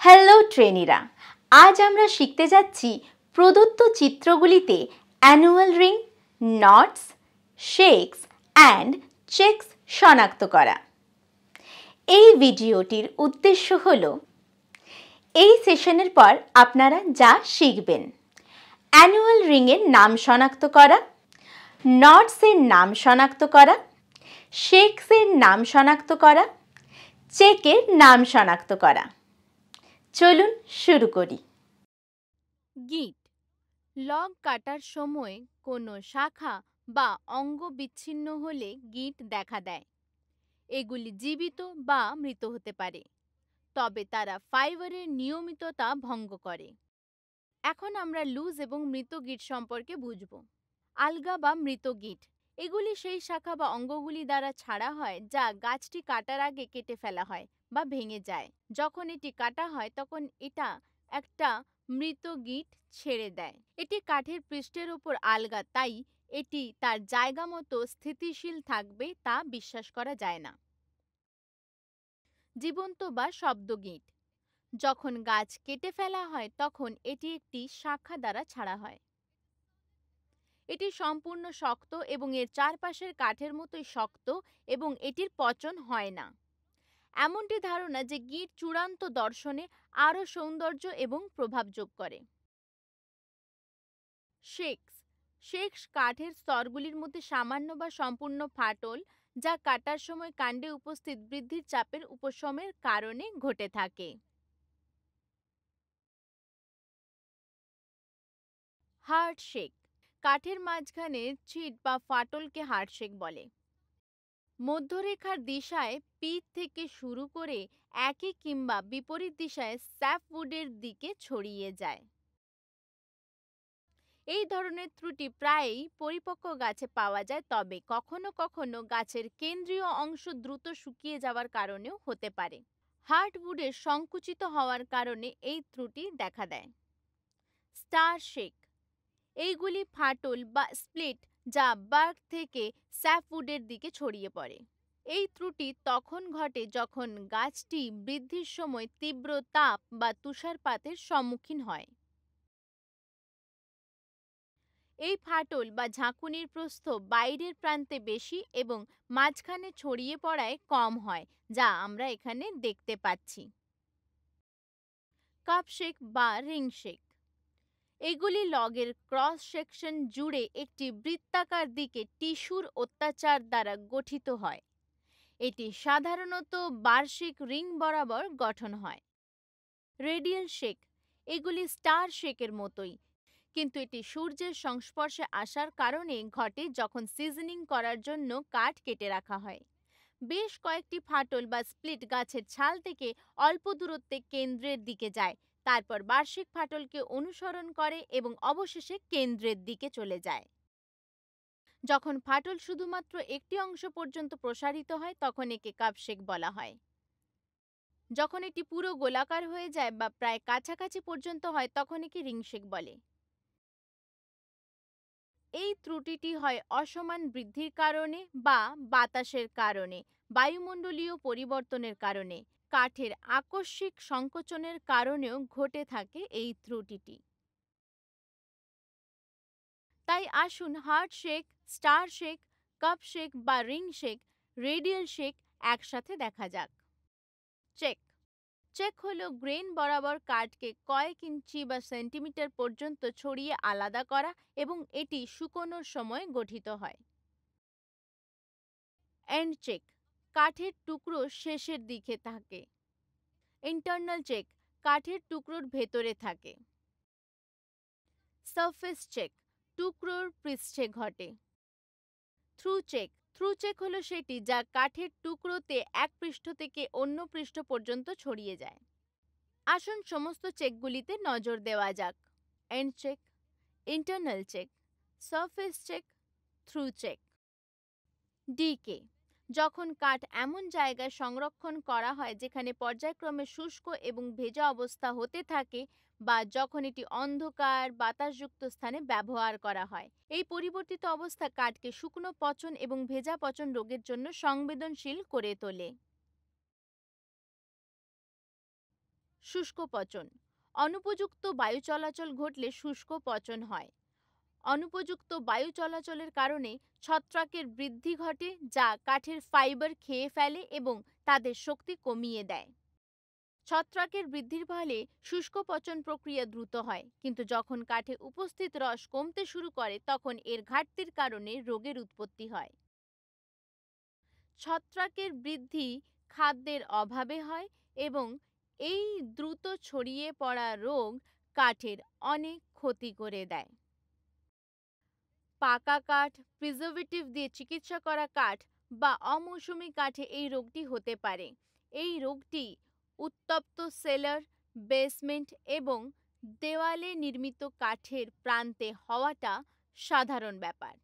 Hello ট্রেনিরা, আজ আমরা শিখতে যাচ্ছি প্রদত্ত চিত্রগুলিতে annual ring, knots, shakes and checks শনাক্ত করা। এই ভিডিওটির উদ্দেশ্য হল এই সেশনের পর আপনারা যা শিখবেন: অ্যানুয়াল রিংয়ের নাম শনাক্ত করা, নটসের নাম শনাক্ত করা, শেকসের নাম শনাক্ত করা, চেকের নাম শনাক্ত করা। চলুন শুরু করি। গিট লগ কাটার সময় কোনো শাখা বা অঙ্গ বিচ্ছিন্ন হলে গিট দেখা দেয়। এগুলি জীবিত বা মৃত হতে পারে, তবে তারা ফাইবারের নিয়মিততা ভঙ্গ করে। এখন আমরা লুজ এবং মৃত গিট সম্পর্কে বুঝব। আলগা বা মৃত গিট এগুলি সেই শাখা বা অঙ্গগুলি দ্বারা ছাড়া হয় যা গাছটি কাটার আগে কেটে ফেলা হয় বা ভেঙে যায়। যখন এটি কাটা হয় তখন এটা একটা মৃত গিট ছেড়ে দেয়। এটি কাঠের পৃষ্ঠের উপর আলগা, তাই এটি তার জায়গা মতো স্থিতিশীল থাকবে তা বিশ্বাস করা যায় না। জীবন্ত বা শব্দ গিট যখন গাছ কেটে ফেলা হয় তখন এটি একটি শাখা দ্বারা ছাড়া হয়। এটি সম্পূর্ণ শক্ত এবং এর চারপাশের কাঠের মতোই শক্ত এবং এটির পচন হয় না। এমনটি ধারণা যে গিট চূড়ান্ত দর্শনে আরও সৌন্দর্য এবং প্রভাব যোগ করে। শেকস শেকস কাঠের স্তরগুলির মধ্যে সামান্য বা সম্পূর্ণ ফাটল, যা কাটার সময় কাণ্ডে উপস্থিত বৃদ্ধির চাপের উপশমের কারণে ঘটে থাকে। হার্ট শেক কাঠের মাঝখানে ছিট বা ফাটলকে হার্ট শেক বলে। মধ্যরেখার দিশায় পিচ থেকে শুরু করে একই কিংবা বিপরীত দিশায় স্যাপউডের দিকে ছড়িয়ে যায়। এই ধরনের ত্রুটি প্রায়ই পরিপক্ক গাছে পাওয়া যায়, তবে কখনো কখনো গাছের কেন্দ্রীয় অংশ দ্রুত শুকিয়ে যাওয়ার কারণেও হতে পারে। হার্টউডের সংকুচিত হওয়ার কারণে এই ত্রুটি দেখা দেয়। স্টার শেক এইগুলি ফাটল বা স্প্লিট যা বার্ক থেকে স্যাপউডের দিকে ছড়িয়ে পড়ে। এই ত্রুটি তখন ঘটে যখন গাছটি বৃদ্ধির সময় তীব্র তাপ বা তুষারপাতের সম্মুখীন হয়। এই ফাটল বা ঝাঁকুনির প্রস্থ বাইরের প্রান্তে বেশি এবং মাঝখানে ছড়িয়ে পড়ায় কম হয়, যা আমরা এখানে দেখতে পাচ্ছি। কাপ শেক বা রিং শেক এগুলি লগের ক্রস সেকশন জুড়ে একটি বৃত্তাকার দিকে টিস্যুর অত্যাচার দ্বারা গঠিত হয়। এটি সাধারণত বার্ষিক রিং বরাবর গঠন হয়। রেডিয়াল শেক এগুলি স্টার শেকের মতোই, কিন্তু এটি সূর্যের সংস্পর্শে আসার কারণে ঘটে যখন সিজনিং করার জন্য কাঠ কেটে রাখা হয়। বেশ কয়েকটি ফাটল বা স্প্লিট গাছের ছাল থেকে অল্প দূরত্বে কেন্দ্রের দিকে যায়, তারপর বার্ষিক ফাটলকে অনুসরণ করে এবং অবশেষে কেন্দ্রের দিকে চলে যায়। যখন ফাটল শুধুমাত্র একটি অংশ পর্যন্ত প্রসারিত হয় তখন একে কাপ শেক বলা হয়। যখন এটি পুরো গোলাকার হয়ে যায় বা প্রায় কাছাকাছি পর্যন্ত হয় তখন একে রিং শেক বলে। এই ত্রুটিটি হয় অসমান বৃদ্ধির কারণে বা বাতাসের কারণে, বায়ুমণ্ডলীয় পরিবর্তনের কারণে, কাঠের আকস্মিক সংকোচনের কারণেও ঘটে থাকে এই ত্রুটিটি। তাই আসুন heart shake, star shake, cup shake বা রিং শেক, রেডিয়াল শেক একসাথে দেখা যাক। চেক চেক হলো গ্রেন বরাবর কাঠকে কয়েক ইঞ্চি বা সেন্টিমিটার পর্যন্ত ছড়িয়ে আলাদা করা এবং এটি শুকোনোর সময় গঠিত হয়। এন্ড চেক কাঠের টুকরো শেষের দিকে থাকে। ইন্টারনাল চেক কাঠের টুকরোর ভেতরে থাকে। সারফেস চেক টুকরোর পৃষ্ঠে ঘটে। থ্রু চেক হলো সেটি যা কাঠের টুকরোতে এক পৃষ্ঠ থেকে অন্য পৃষ্ঠ পর্যন্ত ছড়িয়ে যায়। আসুন সমস্ত চেকগুলিতে নজর দেওয়া যাক। End check, internal check, surface check, through check. Decay যখন কাঠ এমন জায়গায় সংরক্ষণ করা হয় যেখানে পর্যায়ক্রমে শুষ্ক এবং ভেজা অবস্থা হতে থাকে বা যখন এটি অন্ধকার বাতাসযুক্ত স্থানে ব্যবহার করা হয়, এই পরিবর্তিত অবস্থা কাঠকে শুকনো পচন এবং ভেজা পচন রোগের জন্য সংবেদনশীল করে তোলে। শুষ্ক পচন। অনুপযুক্ত বায়ু চলাচল ঘটলে শুষ্ক পচন হয়। অনুপযুক্ত বায়ু চলাচলের কারণে ছত্রাকের বৃদ্ধি ঘটে, যা কাঠের ফাইবার খেয়ে ফেলে এবং তাদের শক্তি কমিয়ে দেয়। ছত্রাকের বৃদ্ধির ফলে শুষ্ক পচন প্রক্রিয়া দ্রুত হয়, কিন্তু যখন কাঠে উপস্থিত রস কমতে শুরু করে তখন এর ঘাটতির কারণে রোগের উৎপত্তি হয়। ছত্রাকের বৃদ্ধি খাদ্যের অভাবে হয় এবং এই দ্রুত ছড়িয়ে পড়া রোগ কাঠের অনেক ক্ষতি করে দেয়। পাকা কাঠ, প্রিজারভেটিভ দিয়ে চিকিৎসা করা কাঠ বা অমৌসুমী কাঠে এই রোগটি হতে পারে। এই রোগটি উত্তপ্ত সেলার, বেসমেন্ট এবং দেওয়ালে নির্মিত কাঠের প্রান্তে হওয়াটা সাধারণ ব্যাপার।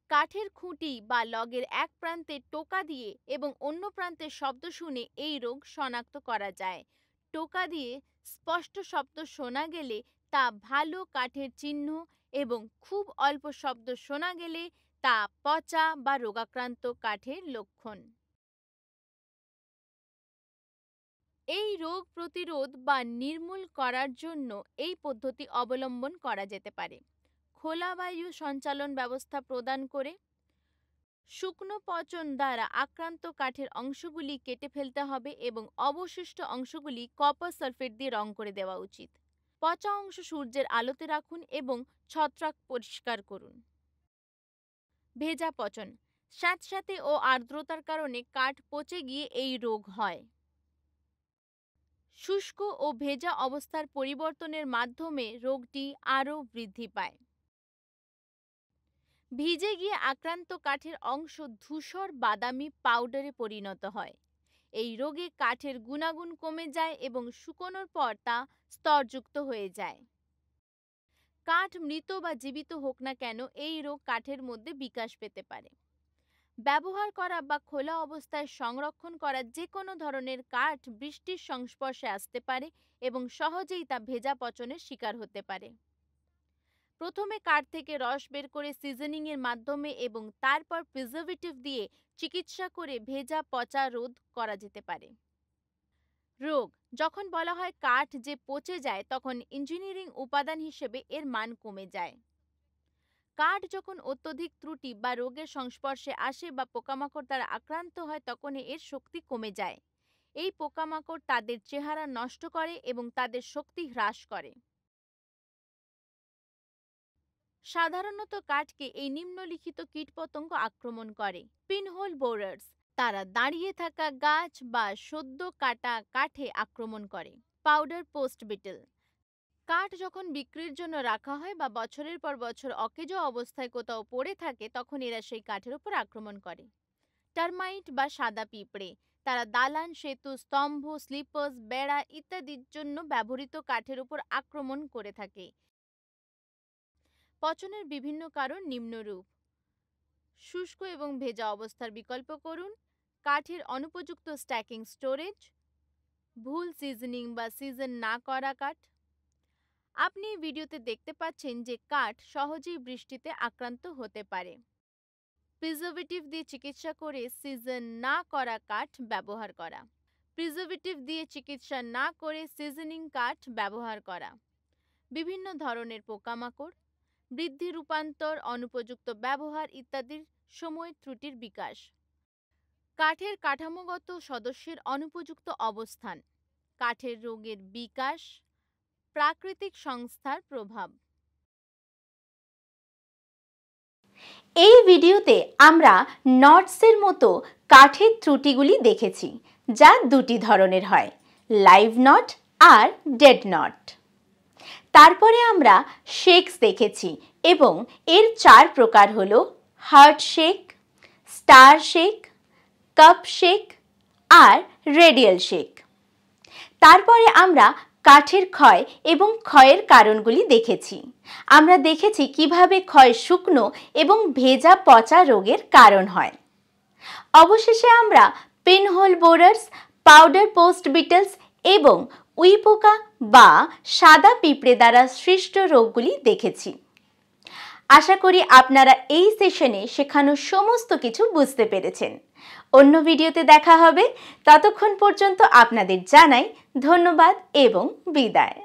কাঠের খুঁটি বা লগের এক প্রান্তে টোকা দিয়ে এবং অন্য প্রান্তে শব্দ শুনে এই রোগ শনাক্ত করা যায়। টোকা দিয়ে স্পষ্ট শব্দ শোনা গেলে তা ভালো কাঠের চিহ্ন এবং খুব অল্প শব্দ শোনা গেলে তা পচা বা রোগাক্রান্ত কাঠের লক্ষণ। এই রোগ প্রতিরোধ বা নির্মূল করার জন্য এই পদ্ধতি অবলম্বন করা যেতে পারে। খোলা বায়ু সঞ্চালন ব্যবস্থা প্রদান করে শুকনো পচন দ্বারা আক্রান্ত কাঠের অংশগুলি কেটে ফেলতে হবে এবং অবশিষ্ট অংশগুলি কপার সালফেট দিয়ে রং করে দেওয়া উচিত। পচা অংশ সূর্যের আলোতে রাখুন এবং ছত্রাক পরিষ্কার করুন। ভেজা পচন। স্যাঁতস্যাঁতে ও আর্দ্রতার কারণে কাঠ পচে গিয়ে এই রোগ হয়। শুষ্ক ও ভেজা অবস্থার পরিবর্তনের মাধ্যমে রোগটি আরও বৃদ্ধি পায়। ভিজে গিয়ে আক্রান্ত কাঠের অংশ ধূসর বাদামি পাউডারে পরিণত হয়। এই রোগে কাঠের গুণাগুণ কমে যায় এবং শুকোনোর পর তা স্তরযুক্ত হয়ে যায়। কাঠ মৃত বা জীবিত হোক না কেন, এই রোগ কাঠের মধ্যে বিকাশ পেতে পারে। ব্যবহার করা বা খোলা অবস্থায় সংরক্ষণ করা যে কোনো ধরনের কাঠ বৃষ্টির সংস্পর্শে আসতে পারে এবং সহজেই তা ভেজা পচনের শিকার হতে পারে। প্রথমে কাঠ থেকে রস বের করে সিজনিংয়ের মাধ্যমে এবং তারপর প্রিজারভেটিভ দিয়ে চিকিৎসা করে ভেজা পচা রোধ করা যেতে পারে। রোগ। যখন বলা হয় কাঠ যে পচে যায়, তখন ইঞ্জিনিয়ারিং উপাদান হিসেবে এর মান কমে যায়। কাঠ যখন অত্যধিক ত্রুটি বা রোগের সংস্পর্শে আসে বা পোকামাকড় দ্বারা আক্রান্ত হয়, তখন এর শক্তি কমে যায়। এই পোকামাকড় তাদের চেহারা নষ্ট করে এবং তাদের শক্তি হ্রাস করে। সাধারণত কাঠকে এই নিম্নলিখিত কীটপতঙ্গ আক্রমণ করে। পিনহোল বোরার্স। তারা দাঁড়িয়ে থাকা গাছ বা সদ্য কাটা কাঠে আক্রমণ করে। Powder post beetle. কাঠ যখন বিক্রির জন্য রাখা হয় বা বছরের পর বছর অকেজো অবস্থায় কোথাও পড়ে থাকে, তখন এরা সেই কাঠের উপর আক্রমণ করে। টারমাইট বা সাদা পিঁপড়ে। তারা দালান, সেতু, স্তম্ভ, স্লিপার্স, বেড়া ইত্যাদির জন্য ব্যবহৃত কাঠের উপর আক্রমণ করে থাকে। পচনের বিভিন্ন কারণ নিম্নরূপ। শুষ্ক এবং ভেজা অবস্থার বিকল্প করুন, কাঠের অনুপযুক্ত স্ট্যাকিং স্টোরেজ, ভুল সিজনিং বা সিজন না করা কাঠ। আপনি ভিডিওতে দেখতে পাচ্ছেন যে কাঠ সহজেই বৃষ্টিতে আক্রান্ত হতে পারে। প্রিজারভেটিভ দিয়ে চিকিৎসা করে সিজন না করা কাঠ ব্যবহার করা। প্রিজারভেটিভ দিয়ে চিকিৎসা না করে সিজনিং কাঠ ব্যবহার করা। বিভিন্ন ধরনের পোকামাকড়, বৃদ্ধি, রূপান্তর, অনুপযুক্ত ব্যবহার ইত্যাদির সময় ত্রুটির বিকাশ। কাঠের কাঠামোগত সদস্যের অনুপযুক্ত অবস্থান, কাঠের রোগের বিকাশ, প্রাকৃতিক সংস্থার প্রভাব। এই ভিডিওতে আমরা নটসের মতো কাঠের ত্রুটিগুলি দেখেছি, যা দুটি ধরনের হয়, লাইভ নট আর ডেড নট। তারপরে আমরা শেকস দেখেছি এবং এর 4 প্রকার হলো heart shake, star shake, cup shake আর রেডিয়াল শেক। তারপরে আমরা কাঠের ক্ষয় এবং ক্ষয়ের কারণগুলি দেখেছি। আমরা দেখেছি কিভাবে ক্ষয় শুকনো এবং ভেজা পচা রোগের কারণ হয়। অবশেষে আমরা পিনহোল বোরার্স, পাউডার পোস্ট বিটলস এবং উইপোকা বা সাদা পিঁপড়ে দ্বারা সৃষ্ট রোগগুলি দেখেছি। আশা করি আপনারা এই সেশনে শেখানো সমস্ত কিছু বুঝতে পেরেছেন। অন্য ভিডিওতে দেখা হবে। ততক্ষণ পর্যন্ত আপনাদের জানাই ধন্যবাদ এবং বিদায়।